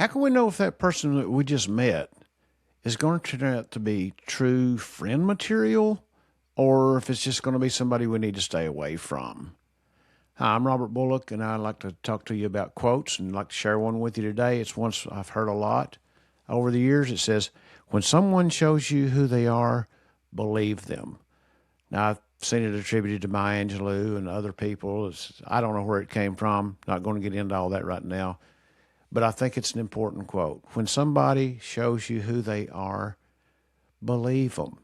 How can we know if that person that we just met is going to turn out to be true friend material or if it's just going to be somebody we need to stay away from? Hi, I'm Robert Bullock, and I'd like to talk to you about quotes and like to share one with you today. It's one I've heard a lot over the years. It says, when someone shows you who they are, believe them. Now, I've seen it attributed to Maya Angelou and other people. I don't know where it came from. Not going to get into all that right now. But I think it's an important quote. When somebody shows you who they are, believe them.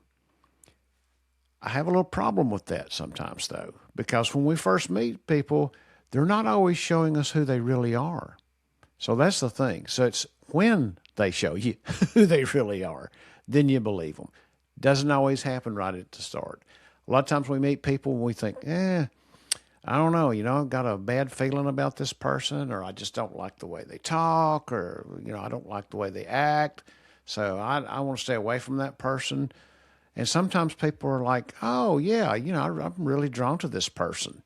I have a little problem with that sometimes, though, because when we first meet people, they're not always showing us who they really are. So that's the thing. So it's when they show you who they really are, then you believe them. Doesn't always happen right at the start. A lot of times we meet people and we think, I don't know, I've got a bad feeling about this person, or I just don't like the way they talk, or, I don't like the way they act. So I want to stay away from that person. And sometimes people are like, oh, yeah, I'm really drawn to this person.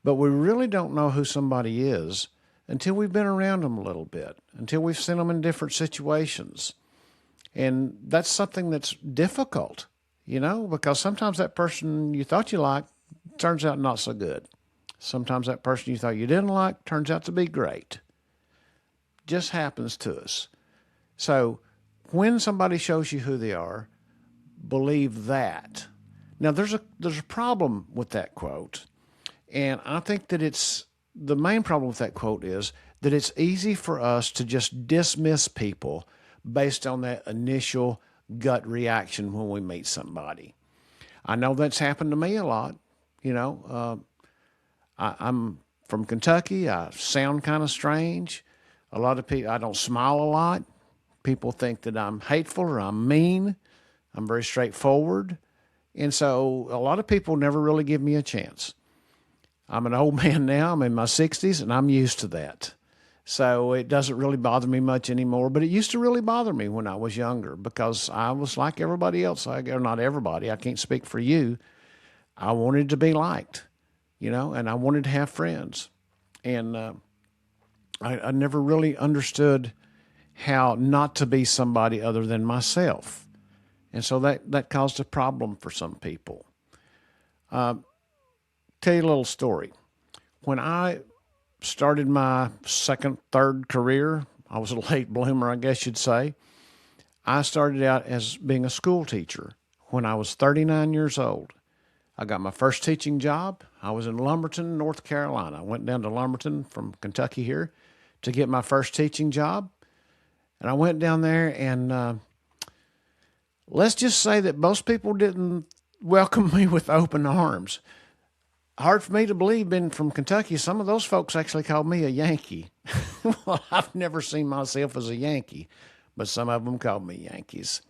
But we really don't know who somebody is until we've been around them a little bit, until we've seen them in different situations. And that's something that's difficult, because sometimes that person you thought you liked turns out not so good. Sometimes that person you thought you didn't like turns out to be great. Just happens to us. So when somebody shows you who they are, believe that. Now, there's a problem with that quote, and I think that the main problem with that quote is that it's easy for us to just dismiss people based on that initial gut reaction when we meet somebody. I know that's happened to me a lot. I'm from Kentucky. I sound kind of strange. A lot of people, I don't smile a lot. People think that I'm hateful or I'm mean. I'm very straightforward. And so a lot of people never really give me a chance. I'm an old man now. I'm in my 60s, and I'm used to that. So it doesn't really bother me much anymore. But it used to really bother me when I was younger because I was like everybody else. Or not everybody. I can't speak for you. I wanted to be liked, and I wanted to have friends. And I never really understood how not to be somebody other than myself. And so that caused a problem for some people. Tell you a little story. When I started my second, third career, I was a late bloomer, I guess you'd say. I started out as being a school teacher when I was 39 years old. I got my first teaching job. I was in Lumberton, North Carolina. I went down to Lumberton from Kentucky here to get my first teaching job. And I went down there and let's just say that most people didn't welcome me with open arms. Hard for me to believe, being from Kentucky, some of those folks actually called me a Yankee. Well, I've never seen myself as a Yankee, but some of them called me Yankees.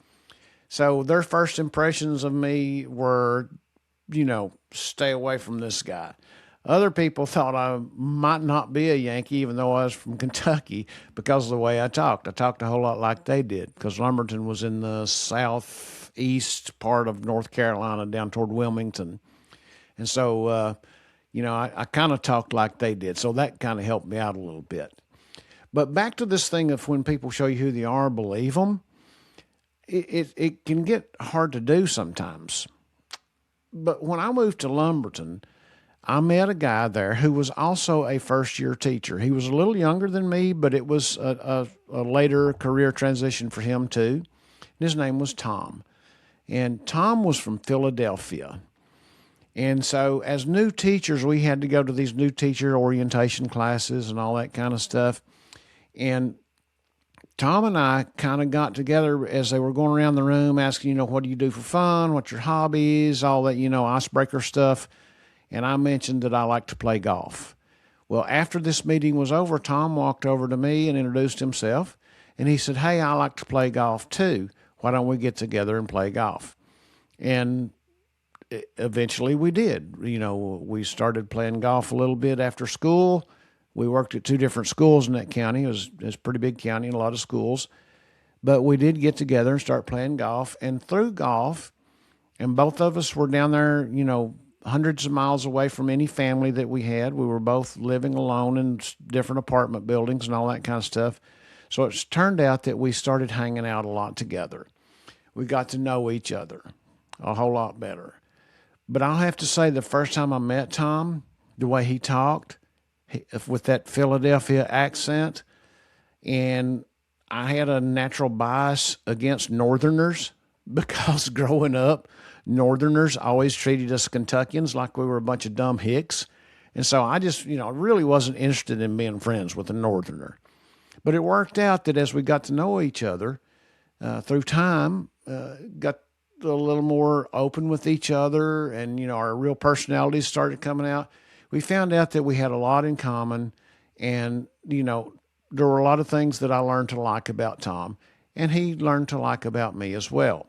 So their first impressions of me were, stay away from this guy. Other people thought I might not be a Yankee, even though I was from Kentucky, because of the way I talked. I talked a whole lot like they did, because Lumberton was in the southeast part of North Carolina, down toward Wilmington. And so, I kind of talked like they did. So that kind of helped me out a little bit. But back to this thing of when people show you who they are, believe them. It can get hard to do sometimes. But when I moved to Lumberton, I met a guy there who was also a first-year teacher. He was a little younger than me, but it was a later career transition for him too. His name was Tom. And Tom was from Philadelphia. And so as new teachers, we had to go to these new teacher orientation classes and all that kind of stuff. And Tom and I kind of got together as they were going around the room asking, what do you do for fun? What's your hobbies? All that, icebreaker stuff. And I mentioned that I like to play golf. Well, after this meeting was over, Tom walked over to me and introduced himself. And he said, hey, I like to play golf too. Why don't we get together and play golf? And eventually we did. We started playing golf a little bit after school. We worked at two different schools in that county. It was a pretty big county and a lot of schools. But we did get together and start playing golf. And through golf, and both of us were down there, hundreds of miles away from any family that we had. We were both living alone in different apartment buildings and all that kind of stuff. So it's turned out that we started hanging out a lot together. We got to know each other a whole lot better. But I'll have to say, the first time I met Tom, the way he talked with that Philadelphia accent, and I had a natural bias against Northerners because growing up, Northerners always treated us Kentuckians like we were a bunch of dumb hicks. And so I just, really wasn't interested in being friends with a Northerner. But it worked out that as we got to know each other through time, got a little more open with each other, and, our real personalities started coming out. We found out that we had a lot in common, and, there were a lot of things that I learned to like about Tom, and he learned to like about me as well.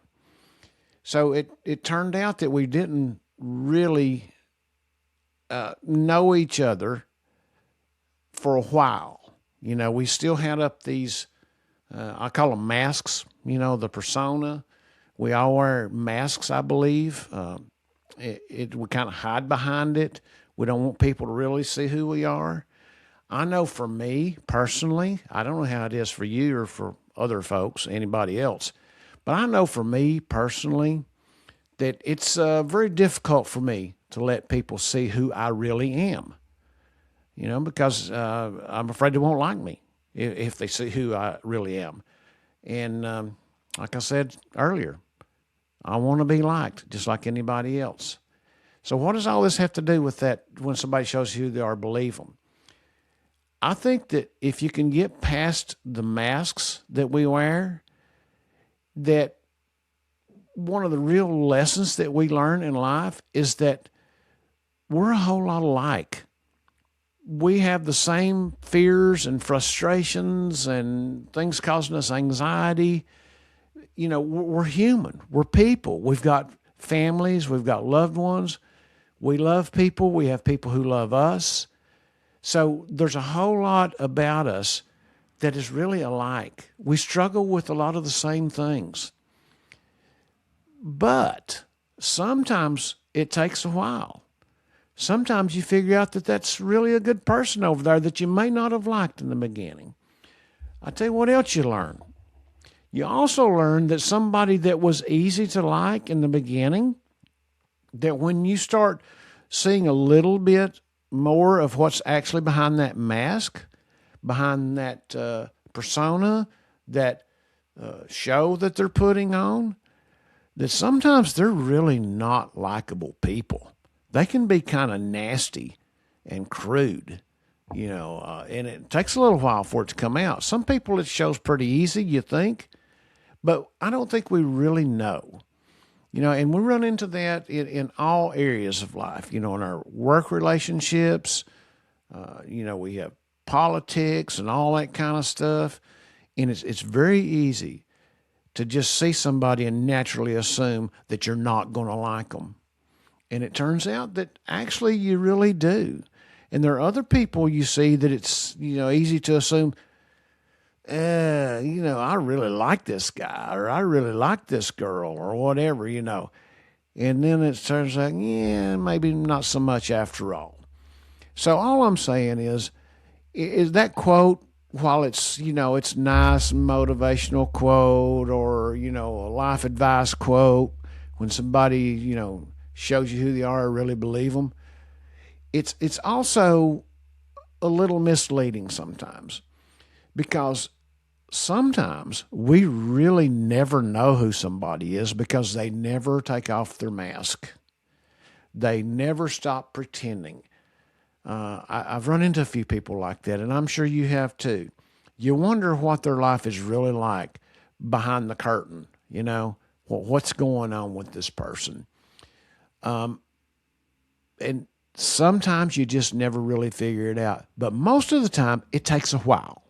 So it turned out that we didn't really know each other for a while. We still had up these, I call them masks, the persona. We all wear masks, I believe. We kind of hide behind it. We don't want people to really see who we are. I know for me personally, I don't know how it is for you or for other folks, anybody else, but I know for me personally that it's very difficult for me to let people see who I really am, because I'm afraid they won't like me if they see who I really am. And like I said earlier, I want to be liked just like anybody else. So what does all this have to do with that when somebody shows you who they are, believe them? I think that if you can get past the masks that we wear, that one of the real lessons that we learn in life is that we're a whole lot alike. We have the same fears and frustrations and things causing us anxiety. We're human. We're people. We've got families. We've got loved ones. We love people. We have people who love us. So there's a whole lot about us that is really alike. We struggle with a lot of the same things. But sometimes it takes a while. Sometimes you figure out that that's really a good person over there that you may not have liked in the beginning. I tell you what else you learn. You also learn that somebody that was easy to like in the beginning, that when you start seeing a little bit more of what's actually behind that mask, behind that persona, that show that they're putting on, that sometimes they're really not likable people. They can be kind of nasty and crude, and it takes a little while for it to come out. Some people it shows pretty easy, you think, but I don't think we really know. And we run into that in all areas of life, in our work relationships, we have politics and all that kind of stuff. And it's very easy to just see somebody and naturally assume that you're not going to like them. And it turns out that actually you really do. And there are other people you see that it's, easy to assume, I really like this guy, or I really like this girl, or whatever, And then it turns out, maybe not so much after all. So all I'm saying is that quote, while it's, it's nice, motivational quote, or, a life advice quote, when somebody, shows you who they are or really believe them, it's also a little misleading sometimes, because sometimes we really never know who somebody is because they never take off their mask. They never stop pretending. I've run into a few people like that, and I'm sure you have too. You wonder what their life is really like behind the curtain, what's going on with this person. And sometimes you just never really figure it out. But most of the time, it takes a while.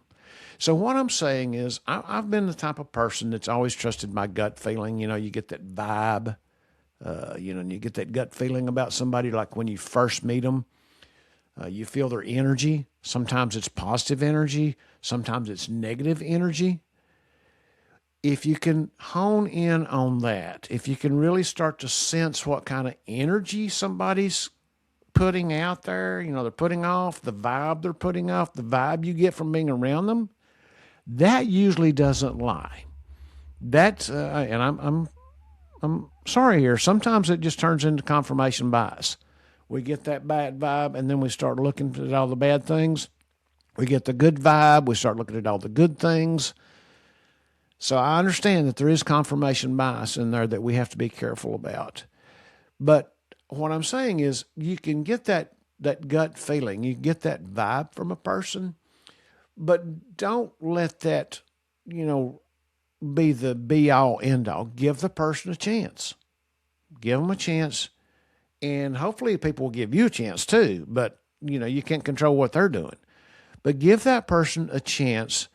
So what I'm saying is I've been the type of person that's always trusted my gut feeling. You get that vibe, and you get that gut feeling about somebody like when you first meet them. You feel their energy. Sometimes it's positive energy. Sometimes it's negative energy. If you can hone in on that, if you can really start to sense what kind of energy somebody's putting out there, they're putting off, the vibe they're putting off, the vibe you get from being around them, that usually doesn't lie. That's and I'm sorry here. Sometimes it just turns into confirmation bias. We get that bad vibe, and then we start looking at all the bad things. We get the good vibe. We start looking at all the good things. So I understand that there is confirmation bias in there that we have to be careful about. But what I'm saying is, you can get that gut feeling, you get that vibe from a person, but don't let that, you know, be the be all end all. Give the person a chance. Give them a chance, and hopefully people will give you a chance too. But you know, you can't control what they're doing. But give that person a chance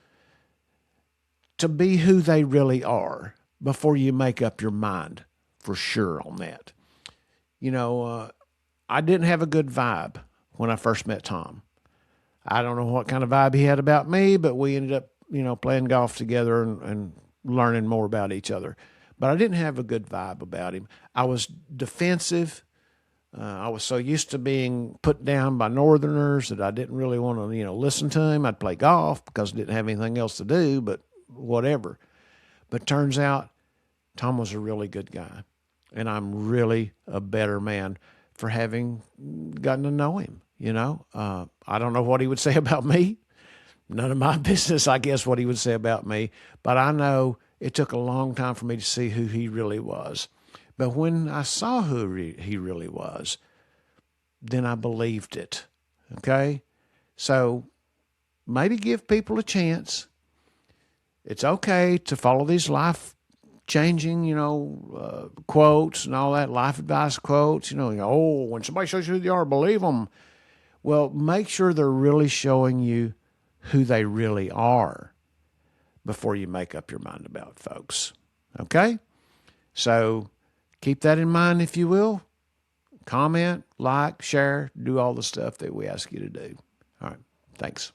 to be who they really are before you make up your mind for sure on that. You know, I didn't have a good vibe when I first met Tom. I don't know what kind of vibe he had about me, but we ended up, you know, playing golf together and learning more about each other. But I didn't have a good vibe about him. I was defensive. I was so used to being put down by Northerners that I didn't really want to, you know, listen to him. I'd play golf because I didn't have anything else to do, but whatever. But turns out Tom was a really good guy. And I'm really a better man for having gotten to know him. You know, I don't know what he would say about me. None of my business, I guess, what he would say about me. But I know it took a long time for me to see who he really was. But when I saw who he really was, then I believed it. Okay? So maybe give people a chance. It's okay to follow these life changing, you know, quotes and all that, life advice quotes. You know, oh, when somebody shows you who they are, believe them. Well, make sure they're really showing you who they really are before you make up your mind about folks. Okay? So keep that in mind, if you will. Comment, like, share, do all the stuff that we ask you to do. All right. Thanks.